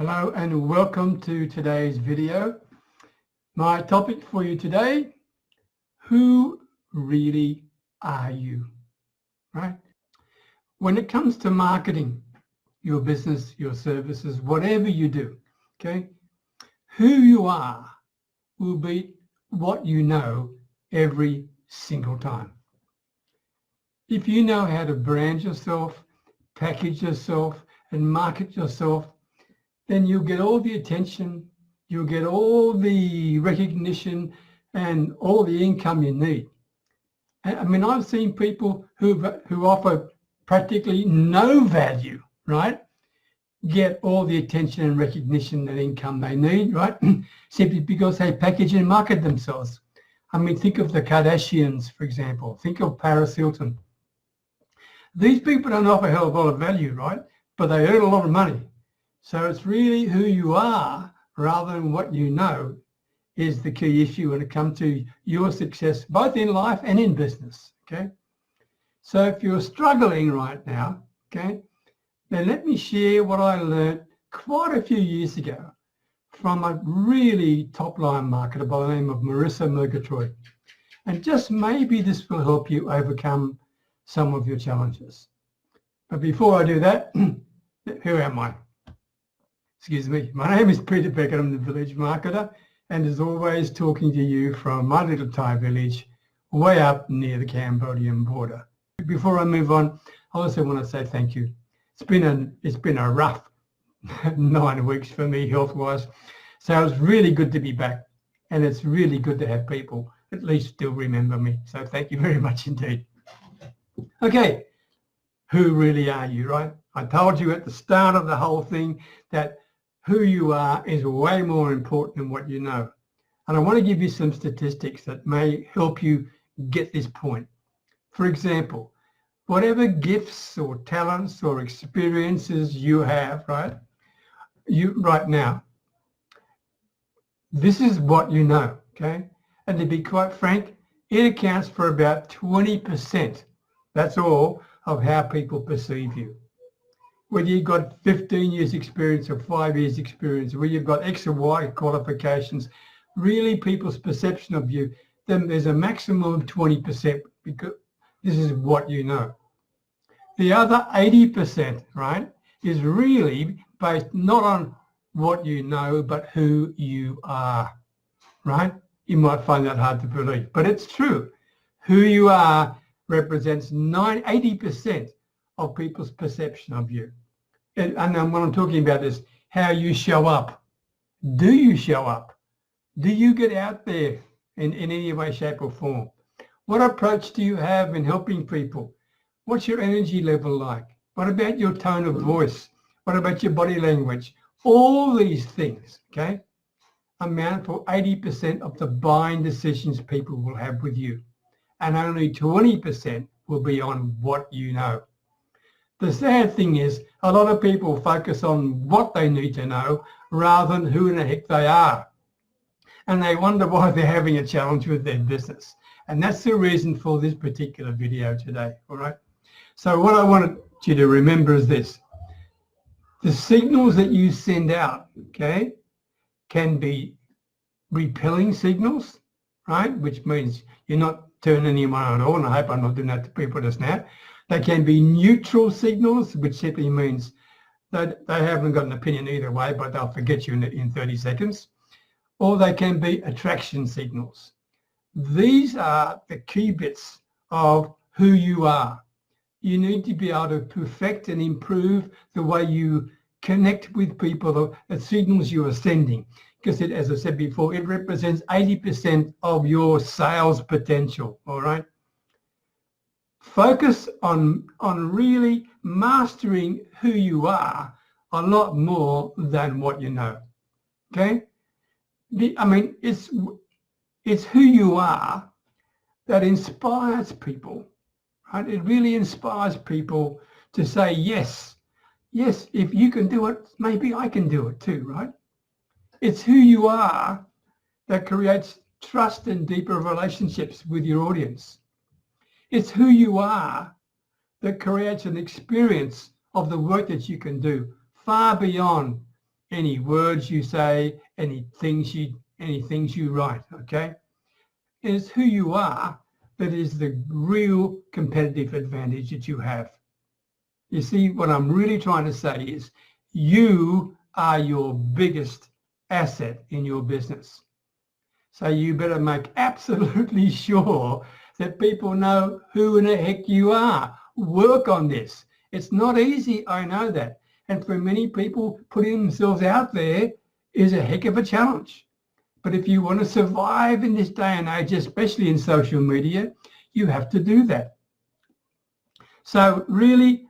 Hello and welcome to today's video. My topic for you today, who really are you, right? When it comes to marketing your business, your services, whatever you do, okay, who you are will be what you know every single time. If you know how to brand yourself, package yourself, and market yourself, then you'll get all the attention, you'll get all the recognition and all the income you need. I mean, I've seen people who offer practically no value, right, get all the attention and recognition and income they need, right, simply because they package and market themselves. I mean, think of the Kardashians, for example. Think of Paris Hilton. These people don't offer a hell of a lot of value, right, but they earn a lot of money. So it's really who you are rather than what you know is the key issue when it comes to your success, both in life and in business, okay? So if you're struggling right now, okay, then let me share what I learned quite a few years ago from a really top-line marketer by the name of Marisa Mergatroid. And just maybe this will help you overcome some of your challenges. But before I do that, who am I? Excuse me, my name is Peter Beckenham, the village marketer, and as always talking to you from my little Thai village way up near the Cambodian border. Before I move on, I also want to say thank you. It's been a rough 9 weeks for me health-wise, so it's really good to be back, and it's really good to have people at least still remember me. So thank you very much indeed. Okay, who really are you, right? I told you at the start of the whole thing that who you are is way more important than what you know. And I want to give you some statistics that may help you get this point. For example, whatever gifts or talents or experiences you have, right now, this is what you know, okay? And to be quite frank, it accounts for about 20%. That's all of how people perceive you. Whether you've got 15 years experience or 5 years experience, whether you've got X or Y qualifications, really people's perception of you, then there's a maximum of 20% because this is what you know. The other 80%, right, is really based not on what you know, but who you are, right? You might find that hard to believe, but it's true. Who you are represents 80% of people's perception of you. And what I'm talking about is how you show up. Do you show up? Do you get out there in any way, shape or form? What approach do you have in helping people? What's your energy level like? What about your tone of voice? What about your body language? All these things, okay, amount for 80% of the buying decisions people will have with you. And only 20% will be on what you know. The sad thing is a lot of people focus on what they need to know rather than who in the heck they are. And they wonder why they're having a challenge with their business. And that's the reason for this particular video today, all right? So what I wanted you to remember is this. The signals that you send out, okay, can be repelling signals, right? Which means you're not turning anyone on at all, and I hope I'm not doing that to people just now. They can be neutral signals, which simply means that they haven't got an opinion either way, but they'll forget you in 30 seconds. Or they can be attraction signals. These are the key bits of who you are. You need to be able to perfect and improve the way you connect with people, the signals you are sending. Because as I said before, it represents 80% of your sales potential, all right? Focus on really mastering who you are a lot more than what you know, okay? I mean, it's who you are that inspires people, right? It really inspires people to say, yes, if you can do it, maybe I can do it too, right? It's who you are that creates trust and deeper relationships with your audience. It's who you are that creates an experience of the work that you can do far beyond any words you say, any things you write, okay? It's who you are that is the real competitive advantage that you have. You see, what I'm really trying to say is you are your biggest asset in your business. So you better make absolutely sure that people know who in the heck you are. Work on this. It's not easy, I know that. And for many people, putting themselves out there is a heck of a challenge. But if you want to survive in this day and age, especially in social media, you have to do that. So really,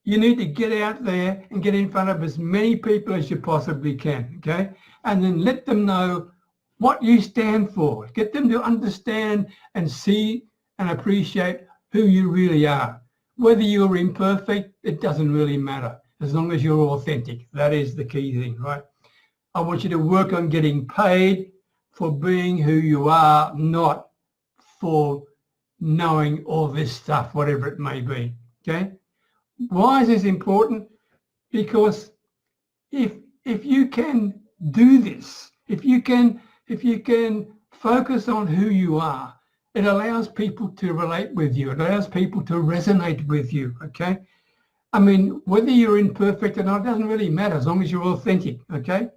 you need to get out there and get in front of as many people as you possibly can, okay? And then let them know what you stand for. Get them to understand and see and appreciate who you really are. Whether you're imperfect, it doesn't really matter, as long as you're authentic. That is the key thing, right? I want you to work on getting paid for being who you are, not for knowing all this stuff, whatever it may be, okay? Why is this important? Because if you can do this, if you can focus on who you are, it allows people to relate with you. It allows people to resonate with you, okay? I mean, whether you're imperfect or not, it doesn't really matter as long as you're authentic, okay?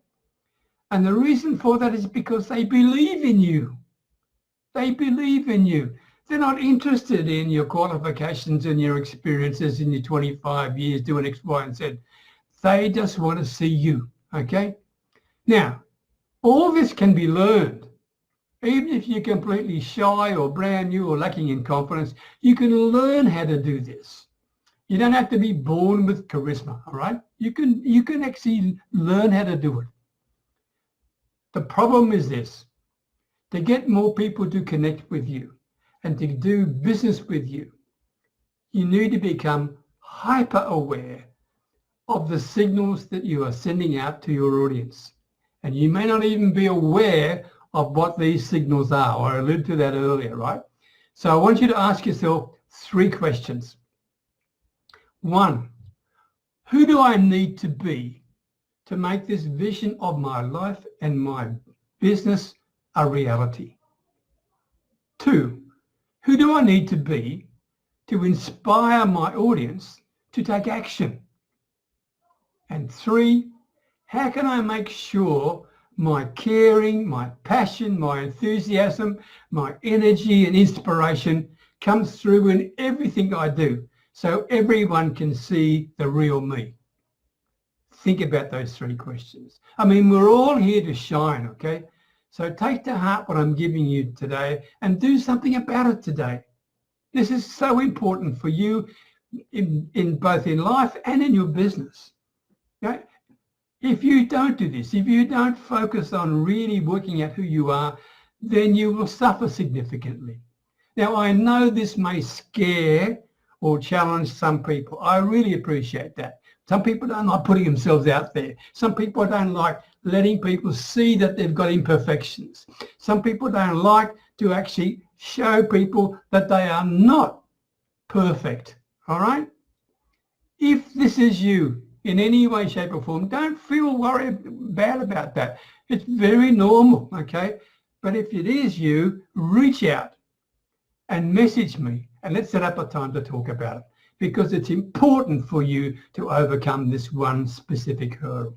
And the reason for that is because they believe in you. They believe in you. They're not interested in your qualifications and your experiences in your 25 years doing X, Y, and Z. They just want to see you, okay? Now, all this can be learned. Even if you're completely shy or brand new or lacking in confidence, you can learn how to do this. You don't have to be born with charisma, all right? You can actually learn how to do it. The problem is this: to get more people to connect with you and to do business with you, you need to become hyper aware of the signals that you are sending out to your audience. And you may not even be aware of what these signals are. I alluded to that earlier, right? So I want you to ask yourself 3 questions. 1, who do I need to be to make this vision of my life and my business a reality? 2, who do I need to be to inspire my audience to take action? And 3, how can I make sure my caring, my passion, my enthusiasm, my energy and inspiration comes through in everything I do so everyone can see the real me? Think about those 3 questions. I mean, we're all here to shine, okay? So take to heart what I'm giving you today and do something about it today. This is so important for you in both in life and in your business. Okay? If you don't do this, if you don't focus on really working out who you are, then you will suffer significantly. Now, I know this may scare or challenge some people. I really appreciate that. Some people don't like putting themselves out there. Some people don't like letting people see that they've got imperfections. Some people don't like to actually show people that they are not perfect, all right? If this is you in any way, shape or form, don't feel bad about that. It's very normal, okay? But if it is you, reach out and message me and let's set up a time to talk about it, because it's important for you to overcome this one specific hurdle.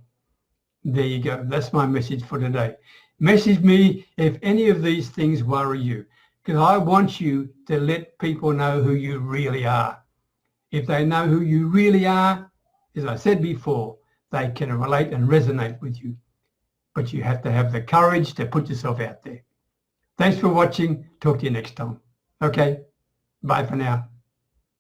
There you go. That's my message for today. Message me if any of these things worry you, because I want you to let people know who you really are. If they know who you really are, as I said before, they can relate and resonate with you. But you have to have the courage to put yourself out there. Thanks for watching. Talk to you next time. Okay, bye for now.